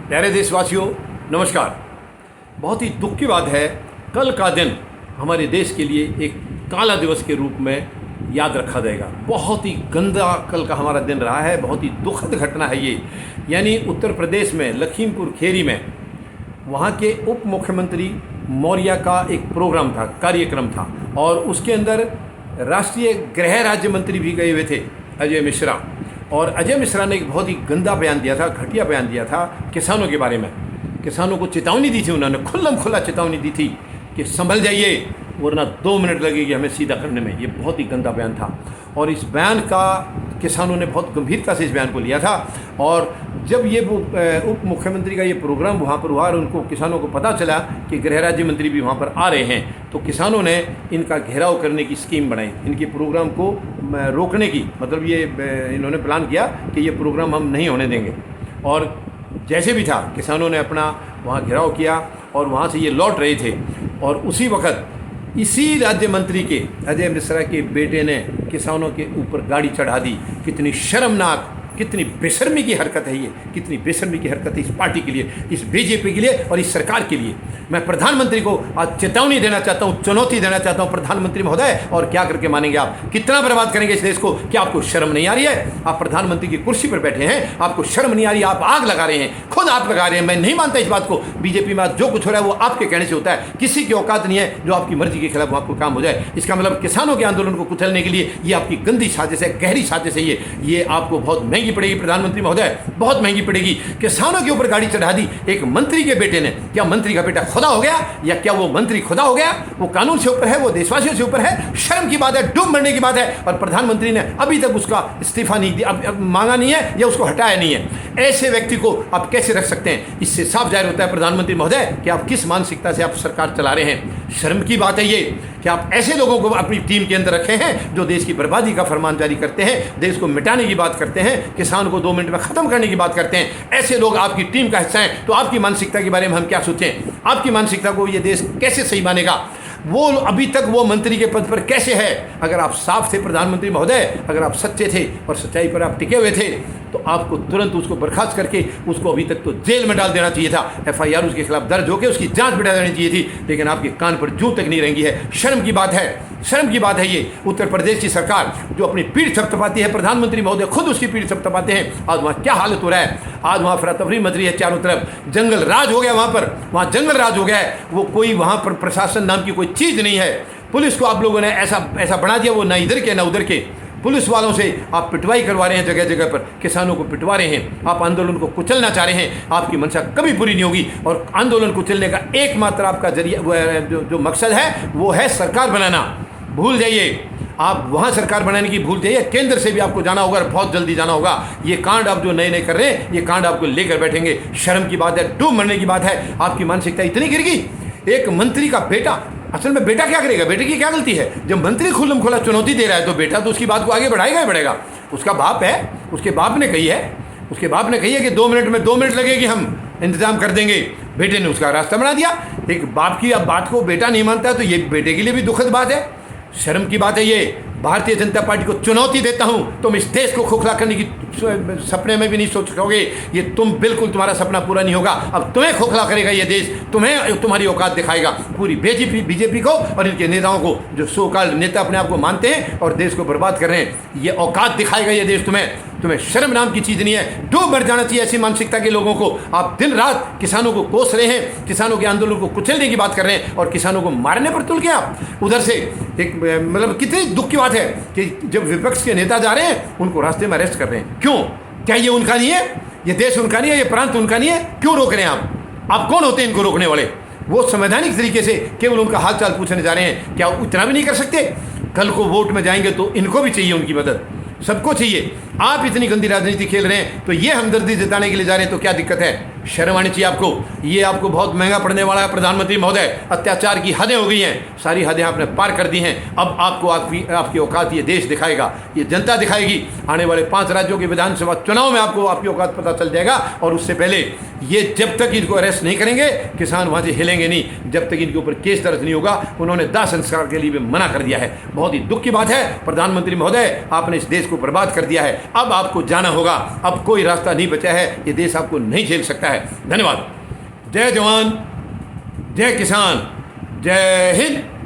प्यारे देशवासियों, नमस्कार। बहुत ही दुख की बात है, कल का दिन हमारे देश के लिए एक काला दिवस के रूप में याद रखा जाएगा। बहुत ही गंदा कल का हमारा दिन रहा है, बहुत ही दुखद घटना है ये। यानी उत्तर प्रदेश में लखीमपुर खेरी में वहाँ के उप मुख्यमंत्री मौर्य का एक प्रोग्राम था, कार्यक्रम था, और उसके अंदर राष्ट्रीय गृह राज्य मंत्री भी गए हुए थे, अजय मिश्रा। और अजय मिश्रा ने एक बहुत ही गंदा बयान दिया था, घटिया बयान दिया था किसानों के बारे में। किसानों को चेतावनी दी थी, उन्होंने खुल्लम खुल्ला चेतावनी दी थी कि संभल जाइए वरना 2 मिनट लगेगी हमें सीधा करने में। ये बहुत ही गंदा बयान था और इस बयान का किसानों ने बहुत गंभीरता से इस बयान को लिया था। और जब ये उप मुख्यमंत्री का ये प्रोग्राम वहाँ पर हुआ और उनको किसानों को पता चला कि गृह राज्य मंत्री भी वहाँ पर आ रहे हैं, तो किसानों ने इनका घेराव करने की स्कीम बनाई, इनके प्रोग्राम को रोकने की। मतलब ये इन्होंने प्लान किया कि ये प्रोग्राम हम नहीं होने देंगे। और जैसे भी था किसानों ने अपना वहाँ घेराव किया और वहाँ से ये लौट रहे थे। और उसी वक्त इसी राज्य मंत्री के अजय मिश्रा के बेटे ने किसानों के ऊपर गाड़ी चढ़ा दी। कितनी शर्मनाक, कितनी बेशर्मी की हरकत है ये, कितनी बेशर्मी की हरकत है इस पार्टी के लिए, इस बीजेपी के लिए और इस सरकार के लिए। मैं प्रधानमंत्री को आज चेतावनी देना चाहता हूँ, चुनौती देना चाहता हूँ, प्रधानमंत्री महोदय, और क्या करके मानेंगे आप? कितना बर्बाद करेंगे इस देश को? क्या आपको शर्म नहीं आ रही है? आप प्रधानमंत्री की कुर्सी पर बैठे हैं, आपको शर्म नहीं आ रही? आप आग लगा रहे हैं, खुद आप लगा रहे हैं। मैं नहीं मानता इस बात को। बीजेपी में जो कुछ हो रहा है वो आपके कहने से होता है। किसी की औकात नहीं है जो आपकी मर्जी के खिलाफ आपको काम हो जाए। इसका मतलब किसानों के आंदोलन को कुचलने के लिए ये आपकी गंदी साजिश है, गहरी साजिश है ये आपको बहुत महंगी पड़ेगी प्रधानमंत्री महोदय, बहुत महंगी पड़ेगी। किसानों के ऊपर गाड़ी चढ़ा दी एक मंत्री के बेटे ने। क्या मंत्री का बेटा खुदा हो गया या क्या वो मंत्री खुदा हो गया? वो कानून से ऊपर है, वो देशवासियों से ऊपर है। शर्म की बात है, डूब मरने की बात है। और प्रधानमंत्री ने अभी तक उसका इस्तीफा नहीं दिया, अब मांगा नहीं है या उसको हटाया नहीं है। ऐसे व्यक्ति को आप कैसे रख सकते हैं? इससे साफ जाहिर होता है प्रधानमंत्री महोदय कि आप किस मानसिकता से आप सरकार चला रहे हैं। शर्म की बात है ये कि आप ऐसे लोगों को अपनी टीम के अंदर रखे हैं जो देश की बर्बादी का फरमान जारी करते हैं, देश को मिटाने की बात करते हैं, किसान को 2 मिनट में खत्म करने की बात करते हैं। ऐसे लोग आपकी टीम का हिस्सा हैं, तो आपकी मानसिकता के बारे में हम क्या सोचें? आपकी मानसिकता को ये देश कैसे सही मानेगा? वो अभी तक वो मंत्री के पद पर कैसे है? अगर आप साफ थे प्रधानमंत्री महोदय, अगर आप सच्चे थे और सच्चाई पर आप टिके हुए थे, तो आपको तुरंत उसको बर्खास्त करके उसको अभी तक तो जेल में डाल देना चाहिए था। FIR उसके खिलाफ दर्ज होकर उसकी जांच बिठा देनी चाहिए थी। लेकिन आपके कान पर जूं तक नहीं रेंगी है। शर्म की बात है, शर्म की बात है ये। उत्तर प्रदेश की सरकार जो अपनी पीठ थपथपाती है, प्रधानमंत्री महोदय खुद उसकी पीठ थपथपाते हैं। आज वहाँ क्या हालत हो रहा है? आज वहाँ अफरा-तफरी मच रही है चारों तरफ, जंगल राज हो गया वहाँ पर, वहाँ जंगल राज हो गया है। वो कोई वहाँ पर प्रशासन नाम की कोई चीज़ नहीं है। पुलिस को आप लोगों ने ऐसा बना दिया, वो ना इधर के ना उधर के। पुलिस वालों से आप पिटवाई करवा रहे हैं, जगह जगह पर किसानों को पिटवा रहे हैं। आप आंदोलन को कुचलना चाह रहे हैं। आपकी मंशा कभी पूरी नहीं होगी। और आंदोलन कुचलने का एकमात्र आपका जरिया जो मकसद है वो है सरकार बनाना। भूल जाइए, आप वहाँ सरकार बनाने की भूल जाइए। केंद्र से भी आपको जाना होगा, बहुत जल्दी जाना होगा। ये कांड आप जो नए नए कर रहे हैं, ये कांड आपको लेकर बैठेंगे। शर्म की बात है, डूब मरने की बात है। आपकी मानसिकता इतनी गिर गई। एक मंत्री का बेटा, असल में बेटा क्या करेगा? बेटे की क्या गलती है? जब मंत्री खुल्लम खुला चुनौती दे रहा है तो बेटा तो उसकी बात को आगे बढ़ाएगा ही बढ़ेगा। उसका बाप है, उसके बाप ने कही है, उसके बाप ने कही है कि 2 मिनट में 2 मिनट लगेगी, हम इंतजाम कर देंगे। बेटे ने उसका रास्ता बना दिया। एक बाप की अब बात को बेटा नहीं मानता तो ये बेटे के लिए भी दुखद बात है। शर्म की बात है ये। भारतीय जनता पार्टी को चुनौती देता हूं, तुम इस देश को खोखला करने की सपने में भी नहीं सोच सकोगे। ये बिल्कुल तुम्हारा सपना पूरा नहीं होगा। अब तुम्हें खोखला करेगा ये देश, तुम्हें तुम्हारी औकात दिखाएगा। पूरी बीजेपी को और इनके नेताओं को, जो सो कॉल्ड नेता अपने आप को मानते हैं और देश को बर्बाद कर रहे हैं, ये औकात दिखाएगा ये देश तुम्हें शर्म नाम की चीज़ नहीं है। डूब मर जाना चाहिए ऐसी मानसिकता के लोगों को। आप दिन रात किसानों को कोस रहे हैं, किसानों के आंदोलन को कुचलने की बात कर रहे हैं और किसानों को मारने पर तुल के आप उधर से एक मतलब कितनी दुख की बात है कि जब विपक्ष के नेता जा रहे हैं उनको रास्ते में अरेस्ट कर रहे हैं। क्यों? क्या ये उनका नहीं है? ये देश उनका नहीं है? ये प्रांत उनका नहीं है? क्यों रोक रहे हैं आप कौन होते हैं इनको रोकने वाले? वो संवैधानिक तरीके से केवल उनका हाल चाल पूछने जा रहे हैं। क्या इतना भी नहीं कर सकते? कल को वोट में जाएंगे तो इनको भी चाहिए उनकी मदद, सबको चाहिए। आप इतनी गंदी राजनीति खेल रहे हैं तो ये हमदर्दी जताने के लिए जा रहे हैं तो क्या दिक्कत है? शर्म आनी चाहिए आपको। ये आपको बहुत महंगा पड़ने वाला है प्रधानमंत्री महोदय। अत्याचार की हदें हो गई हैं, सारी हदें आपने पार कर दी हैं। अब आपको आपकी औकात ये देश दिखाएगा, ये जनता दिखाएगी। आने वाले 5 राज्यों के विधानसभा चुनाव में आपको आपकी औकात पता चल जाएगा। और उससे पहले ये जब तक इनको अरेस्ट नहीं करेंगे किसान वहाँ से हिलेंगे नहीं, जब तक इनके ऊपर केस दर्ज नहीं होगा। उन्होंने दाह संस्कार के लिए भी मना कर दिया है। बहुत ही दुख की बात है प्रधानमंत्री महोदय, आपने इस देश को बर्बाद कर दिया है। अब आपको जाना होगा, अब कोई रास्ता नहीं बचा है। ये देश आपको नहीं झेल सकता है। सकता है। धन्यवाद। जय जवान, जय किसान, जय हिंद।